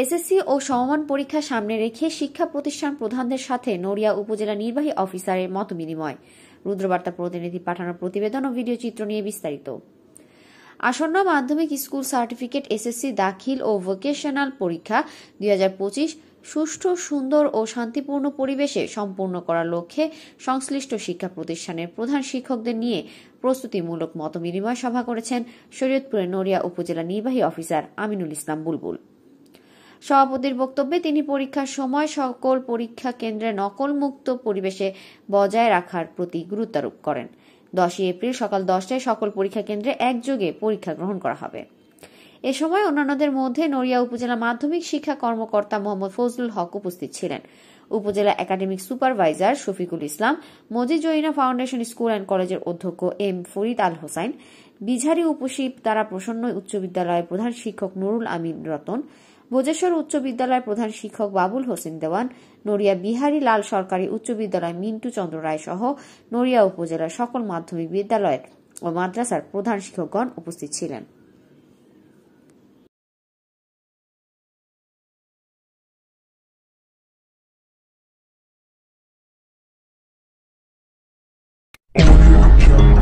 SSC ও সমমান পরীক্ষা সামনে রেখে শিক্ষা প্রতিষ্ঠান প্রধানদের সাথে নড়িয়া উপজেলা নির্বাহী অফিসারের মতবিনিময়। রুদ্রবার্তা প্রতিনিধি পাঠানো প্রতিবেদন ও ভিডিও চিত্র নিয়ে বিস্তারিত। আসন্ন মাধ্যমিক স্কুল সার্টিফিকেট এসএসসি দাখিল ও ভোকেশনাল পরীক্ষা 2025 সুষ্ঠু, সুন্দর ও শান্তিপূর্ণ পরিবেশে সম্পূর্ণ করার লক্ষ্যে সংশ্লিষ্ট শিক্ষা প্রতিষ্ঠানের প্রধান শিক্ষকদের নিয়ে প্রস্তুতিমূলক মতবিনিময় সভা করেছেন শরীয়তপুরের নড়িয়া উপজেলা নির্বাহী অফিসার আমিনুল ইসলাম বুলবুল। সভাপতির বক্তব্যে তিনি পরীক্ষার সময় সকল পরীক্ষা কেন্দ্রে নকলমুক্ত পরিবেশে বজায় রাখার প্রতি গুরুত্বারোপ করেন। 10 এপ্রিল সকাল 10টায় সকল পরীক্ষা কেন্দ্রে একযোগে পরীক্ষা গ্রহণ করা হবে। এ সময় অন্যান্যদের মধ্যে নড়িয়া উপজেলা মাধ্যমিক শিক্ষা কর্মকর্তা মোহাম্মদ ফজলুল হক উপস্থিত ছিলেন। উপজেলা academic supervisor Shafiqul Islam, Majid Joina foundation school and কলেজের অধ্যক্ষ এম ফরিদ আল হোসাইন, বিঝারি উপশিব তারা প্রসন্ন উচ্চ বিদ্যালয়ের প্রধান শিক্ষক নুরুল আমিন রতন, ভোজেশ্বর উচ্চ বিদ্যালয়ের প্রধান শিক্ষক বাবুল হোসেন দেওয়ান, নড়িয়া বিহারী লাল সরকারি উচ্চ বিদ্যালয় মিন্টু চন্দ্র রায় সহ নড়িয়া উপজেলার সকল মাধ্যমিক বিদ্যালয়ের ও মাদ্রাসার প্রধান শিক্ষকগণ উপস্থিত ছিলেন। Audio Jungle.